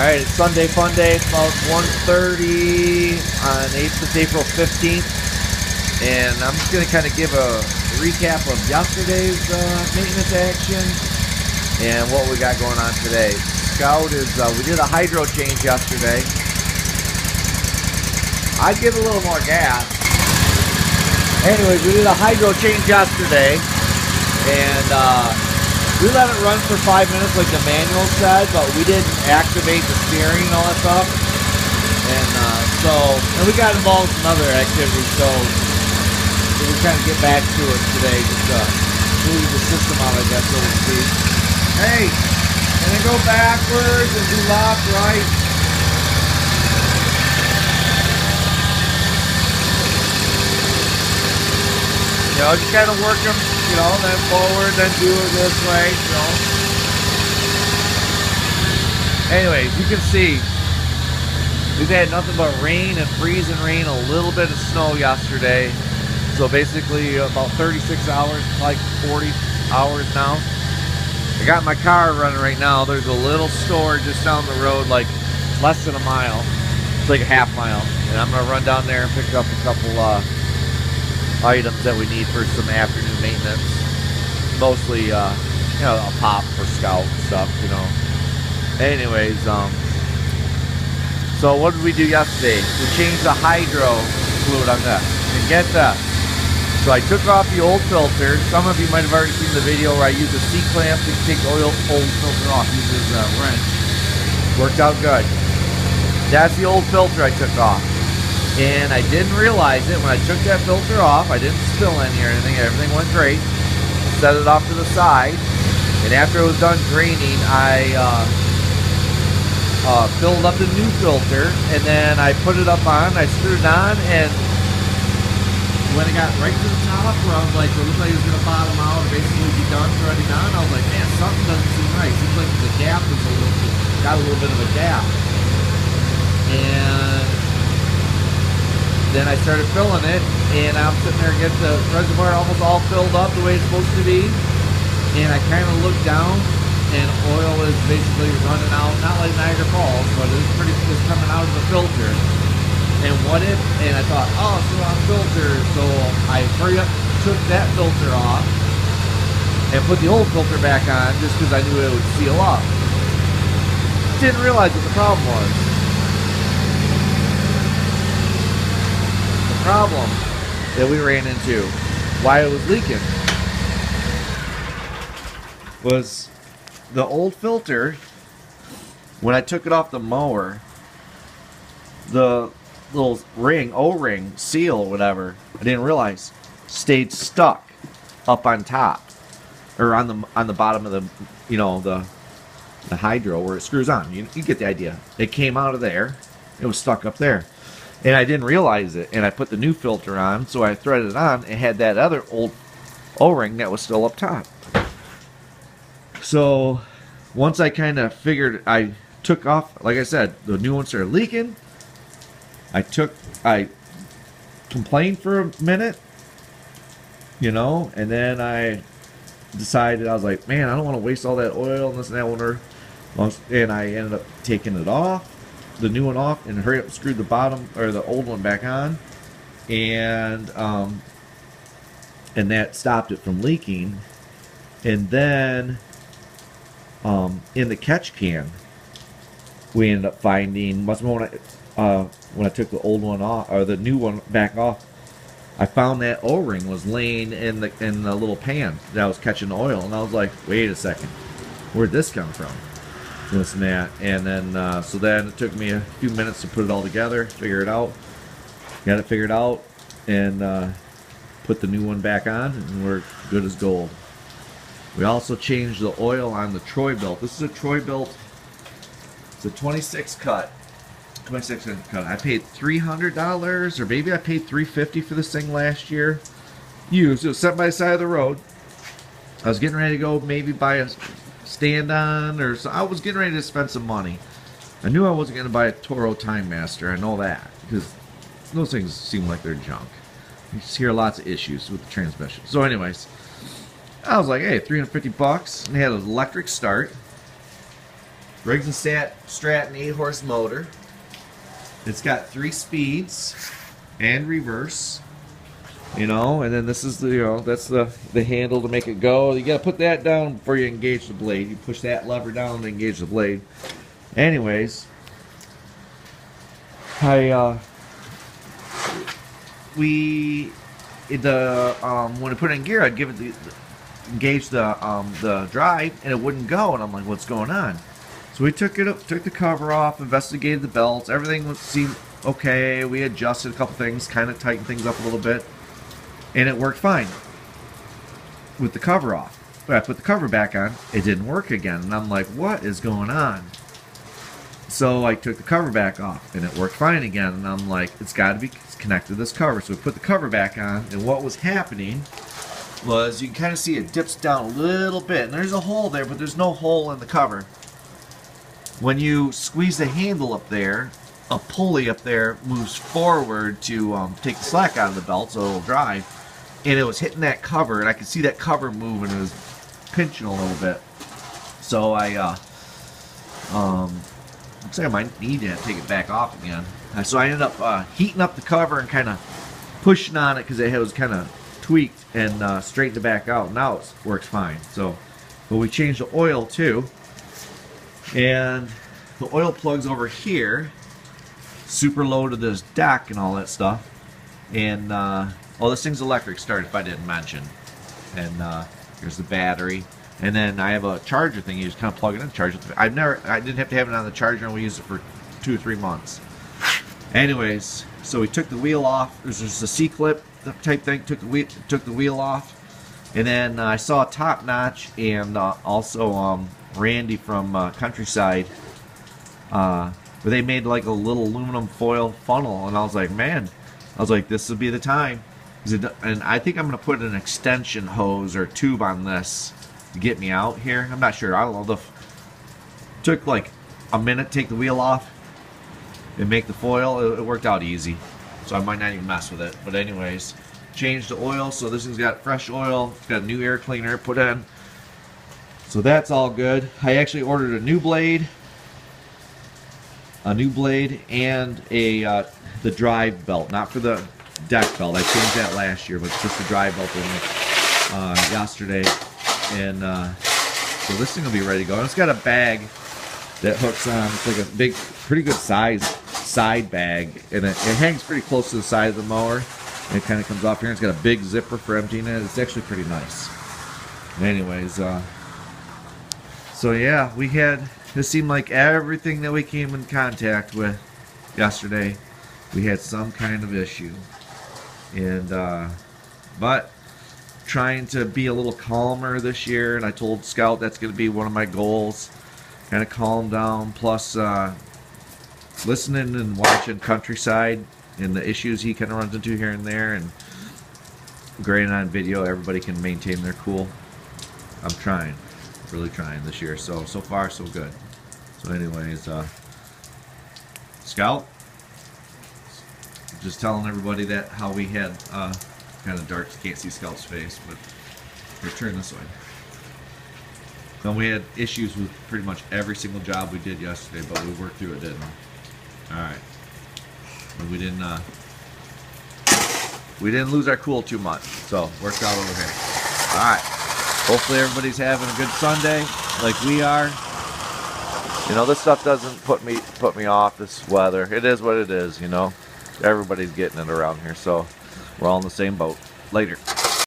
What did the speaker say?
Alright, it's Sunday Fun Day. It's about 1:30 on April 15th. And I'm just going to kind of give a recap of yesterday's maintenance action and what we got going on today. Scout is, we did a hydro change yesterday. I'd give a little more gas. Anyways, we did a hydro change yesterday. And we let it run for 5 minutes like the manual said, but we didn't activate the steering and all that stuff. And we got involved in some other activities, so we kind of get back to it today, just move the system out, I guess, so to speak. Hey, and then go backwards and do left, right. You know, just kind of work them, you know, then forward, then do it this way, you know. Anyways, you can see we've had nothing but rain and freezing rain, a little bit of snow yesterday. So basically about 36 hours, like 40 hours now. I got my car running right now. There's a little store just down the road, like less than a mile. It's like a half mile. And I'm gonna run down there and pick up a couple items that we need for some afternoon maintenance. Mostly, you know, a pop for Scout stuff, you know. Anyways, so what did we do yesterday? We changed the hydro fluid on that. And get that. So I took off the old filter. Some of you might have already seen the video where I used a C-clamp to take the old filter off. Uses a wrench. Worked out good. That's the old filter I took off. And I didn't realize it when I took that filter off. I didn't spill any or anything. Everything went great. Set it off to the side. And after it was done draining, I filled up the new filter. And then I put it up on. I screwed it on. And when it got right to the top, where I was like, it looked like it was going to bottom out or basically be done, already done, I was like, man, something doesn't seem right. Seems like the gap was got a little bit of a gap. And then I started filling it, and I'm sitting there getting the reservoir almost all filled up the way it's supposed to be. And I kind of looked down, and oil is basically running out, not like Niagara Falls, but it's coming out of the filter. And and I thought, oh, it's the wrong filter. So I hurry up, took that filter off, and put the old filter back on just because I knew it would seal up. Didn't realize what the problem was. The problem that we ran into, why it was leaking, was the old filter. When I took it off the mower, the little ring, O-ring, seal, whatever, I didn't realize, stayed stuck up on top, or on the bottom of the, you know, the hydro where it screws on. You get the idea. It came out of there. It was stuck up there, and I didn't realize it. And I put the new filter on, so I threaded it on. It had that other old O-ring that was still up top. So once I kind of figured, I took off, like I said, the new one started leaking. I complained for a minute, you know, and then I decided, I was like, man, I don't want to waste all that oil and this and that wonder. And I ended up taking it off, the new one off, and hurry up and screwed the bottom, or the old one back on. And that stopped it from leaking. And then in the catch can, we ended up finding, when I took the old one off, or the new one back off, I found that O-ring was laying in the little pan that I was catching the oil, and I was like, wait a second, where'd this come from? This and that, and then so then it took me a few minutes to put it all together, figure it out, got it figured out, and put the new one back on, and we're good as gold. We also changed the oil on the Troy-bilt. This is a Troy-bilt. It's a 26 cut. 26-inch cut. I paid $300, or maybe I paid $350 for this thing last year. Used. It was set by the side of the road. I was getting ready to go maybe buy a stand-on, or so. I was getting ready to spend some money. I knew I wasn't going to buy a Toro Time Master. I know that, because those things seem like they're junk. You just hear lots of issues with the transmission. So anyways, I was like, hey, $350, and they had an electric start. Briggs & Stratton 8-horse motor. It's got 3 speeds and reverse. You know, and then this is the, you know, that's the handle to make it go. You got to put that down before you engage the blade. You push that lever down to engage the blade. Anyways, when I put it in gear, I'd give it engage the drive, and it wouldn't go. And I'm like, what's going on? So we took the cover off, investigated the belts. Everything seemed okay. We adjusted a couple things, kind of tightened things up a little bit, and it worked fine with the cover off. But I put the cover back on, it didn't work again, and I'm like, what is going on? So I took the cover back off, and it worked fine again, and I'm like, it's got to be connected to this cover. So we put the cover back on, and what was happening was you can kind of see it dips down a little bit, and there's a hole there, but there's no hole in the cover. When you squeeze the handle up there, a pulley up there moves forward to take the slack out of the belt so it'll drive, and it was hitting that cover, and I could see that cover move, and it was pinching a little bit. So I looks like I might need to take it back off again. So I ended up heating up the cover and kind of pushing on it because it was kind of tweaked, and straightened it back out. Now it works fine. So, but we changed the oil too, and the oil plugs over here, super low to this deck and all that stuff. And oh, this thing's electric start, if I didn't mention. And here's the battery. And then I have a charger thing. You just kind of plug it in, charge it. I didn't have to have it on the charger, and we used it for 2 or 3 months. Anyways, so we took the wheel off. There's just a C-clip type thing. Took the wheel off, and then I saw Top Notch and also Randy from Countryside, where they made like a little aluminum foil funnel, and I was like, man, this would be the time. And I think I'm gonna put an extension hose or tube on this to get me out here. I'm not sure. I don't know. Took like a minute to take the wheel off and make the foil. It worked out easy, so I might not even mess with it. But anyways, changed the oil, so this thing's got fresh oil. It's got a new air cleaner put in, so that's all good. I actually ordered a new blade and the drive belt, not for the deck belt. I changed that last year, but just the drive belt yesterday. And so this thing will be ready to go. And it's got a bag that hooks on. It's like a big, pretty good size side bag, and it hangs pretty close to the side of the mower. And it kind of comes off here. And it's got a big zipper for emptying it. It's actually pretty nice. Anyways, so yeah, it seemed like everything that we came in contact with yesterday, we had some kind of issue. And but trying to be a little calmer this year, and I told Scout that's going to be one of my goals, kind of calm down, plus listening and watching Countryside and the issues he kind of runs into here and there, and grading on video. Everybody can maintain their cool. I'm trying, really trying this year, so far so good. So anyways, Scout, just telling everybody that how we had kind of dark, can't see Scout's face, but here, turn this way. Now, we had issues with pretty much every single job we did yesterday, but we worked through it, didn't we? Alright. But we didn't lose our cool too much, so worked out over here. Alright. Hopefully everybody's having a good Sunday, like we are. You know, this stuff doesn't put me off, this weather. It is what it is, you know. Everybody's getting it around here, so we're all in the same boat. Later.